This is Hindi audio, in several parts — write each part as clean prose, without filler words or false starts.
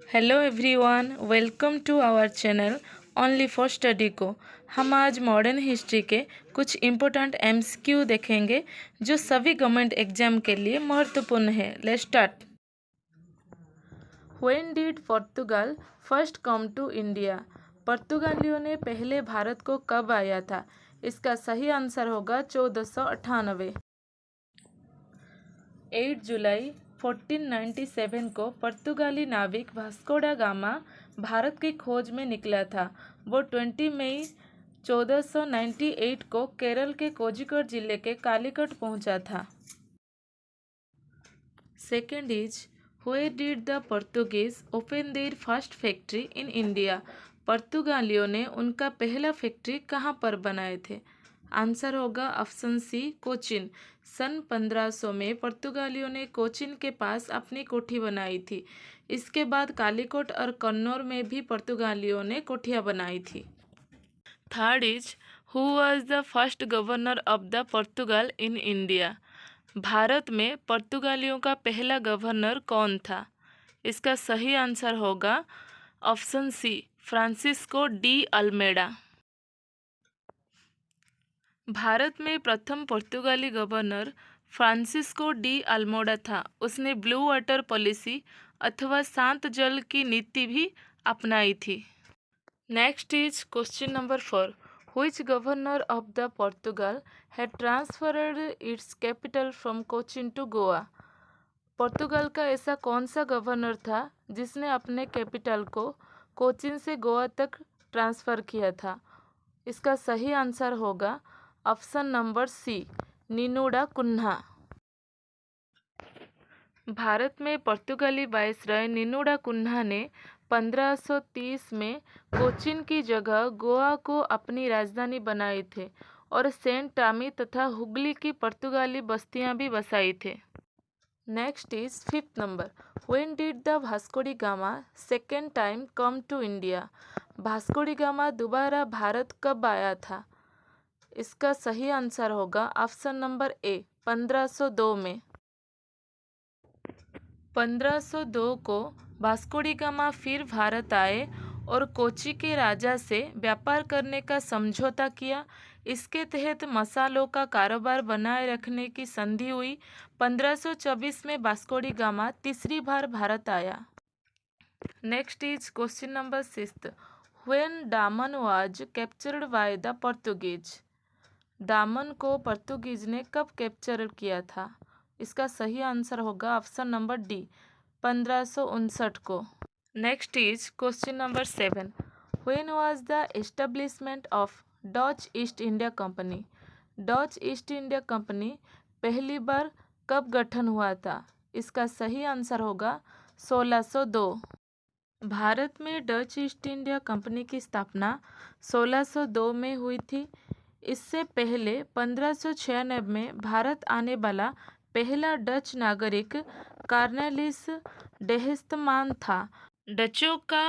Hello everyone, welcome to our channel only for study को। हम आज मॉडर्न हिस्ट्री के कुछ इम्पोर्टेंट एमसीक्यू देखेंगे जो सभी गवर्नमेंट एग्जाम के लिए महत्वपूर्ण है। Let's start. When did Portugal first come to India? पुर्तगालियों ने पहले भारत को कब आया था? इसका सही आंसर होगा 1498। 8 जुलाई 1497 को पुर्तगाली नाविक वास्को डा गामा भारत की खोज में निकला था। वो 20 मई 1498 को केरल के कोझिकोड जिले के कालीकट पहुंचा था। Second is, where did the Portuguese open their first factory in India? पुर्तगालियों ने उनका पहला फैक्ट्री कहाँ पर बनाए थे? आंसर होगा ऑप्शन सी, कोचिन। सन 1500 में पुर्तगालियों ने कोचिन के पास अपनी कोठी बनाई थी। इसके बाद कालीकोट और कन्नौर में भी पुर्तगालियों ने कोठियाँ बनाई थी। Third is, who was the first governor of the Portugal in India? Bharat में पुर्तगालियों का पहला गवर्नर कौन था? इसका सही आंसर होगा option C, Francisco de Almeida. Bharat में प्रथम पुर्तगाली गवर्नर फ्रांसिस्को डी अल्मोडा था। उसने ब्लू वाटर पॉलिसी अथवा शांत जल की नीति भी अपनाई थी। Next is question number 4। Which governor of the Portugal had transferred its capital from Cochin to Goa? Portugal का ऐसा कौन सा गवर्नर था जिसने अपने कैपिटल को कोचिन से गोवा तक ट्रांसफ़र किया था? इसका सही आंसर होगा option number C, Nino da Cunha. Bharat में पुर्तगाली वायसराय नीनूडा कुन्हा ने 1530 में कोचिन की जगह गोवा को अपनी राजधानी बनाई थे और सेंट टामी तथा हुगली की पुर्तगाली बस्तियां भी बसाई थे। Next is fifth number. When did the Vasco da Gama second time come to India? Vasco da Gama दोबारा भारत कब आया था? इसका सही आंसर होगा ऑप्शन नंबर ए, 1502 में। 1502 को वास्को डी गामा फिर भारत आए और कोची के राजा से व्यापार करने का समझौता किया। इसके तहत मसालों का कारोबार बनाए रखने की संधि हुई। 1524 में वास्को डी गामा तीसरी बार भारत आया। Next is question number 6। When Daman was captured by the Portuguese? Daman को पोर्तुगीज ने कब कैप्चर किया था? इसका सही आंसर होगा ऑप्शन नंबर डी, 1559 को। Next is question number 7। When was the establishment of Dutch east India company? Dutch east India company पहली बार कब गठन हुआ था? इसका सही आंसर होगा 1602। भारत में डच ईस्ट इंडिया कंपनी की स्थापना 1602 में हुई थी। इससे पहले 1596 में भारत आने वाला पहला डच नागरिक कार्नेलिस डेहेस्टमान था। डचों का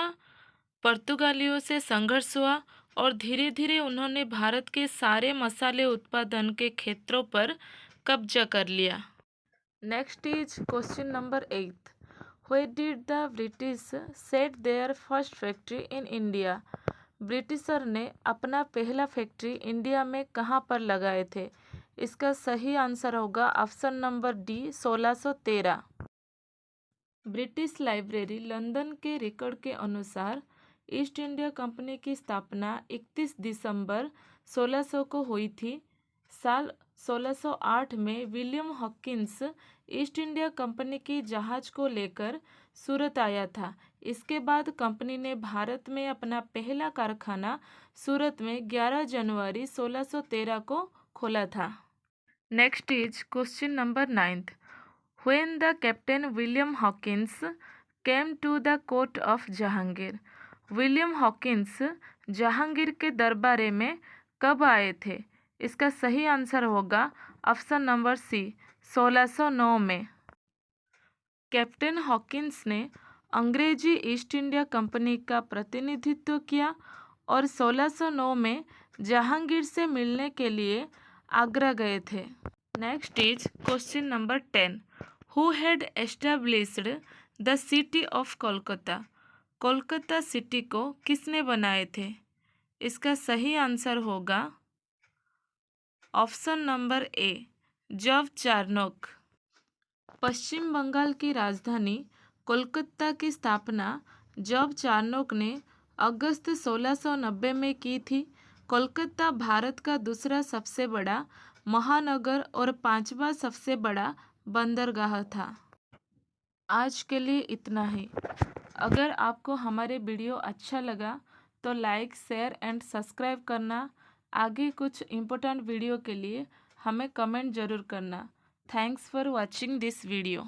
पुर्तगालियों से संघर्ष हुआ और धीरे धीरे उन्होंने भारत के सारे मसाले उत्पादन के क्षेत्रों पर कब्जा कर लिया। Next is question number 8। Where did the British set their first factory in India? Britisher ने अपना पहला फैक्ट्री इंडिया में कहाँ पर लगाए थे? इसका सही आंसर होगा option number D, 1613। British library London के रिकॉर्ड के अनुसार ईस्ट इंडिया कंपनी की स्थापना 31 दिसंबर 1600 को हुई थी। साल 1608 में William Hawkins east India company की जहाज को लेकर सूरत आया था। इसके बाद कंपनी ने भारत में अपना पहला कारखाना सूरत में 11 जनवरी 1613 को खोला था। Next is question number 9। When the captain William Hawkins came to the court of Jahangir? William Hawkins Jahangir के दरबार में कब आए थे? इसका सही आंसर होगा ऑप्शन नंबर सी, 1609 में। कैप्टन हॉकिंस ने अंग्रेजी ईस्ट इंडिया कंपनी का प्रतिनिधित्व किया और 1609 में जहांगीर से मिलने के लिए आगरा गए थे। Next is question number 10। Who had established the city of Kolkata? Kolkata city को किसने बनाए थे? इसका सही आंसर होगा ऑप्शन नंबर ए, जव चार्नोक। पश्चिम बंगाल की राजधानी कोलकाता की स्थापना जब चार्नोक ने अगस्त 1690 में की थी। कोलकाता भारत का दूसरा सबसे बड़ा महानगर और पांचवा सबसे बड़ा बंदरगाह था। आज के लिए इतना ही। अगर आपको हमारे वीडियो अच्छा लगा तो लाइक, शेयर एंड सब्सक्राइब करना। आगे कुछ इम्पोर्टेंट वीडियो के लिए हमें कमेंट ज़रूर करना। Thanks for watching this video.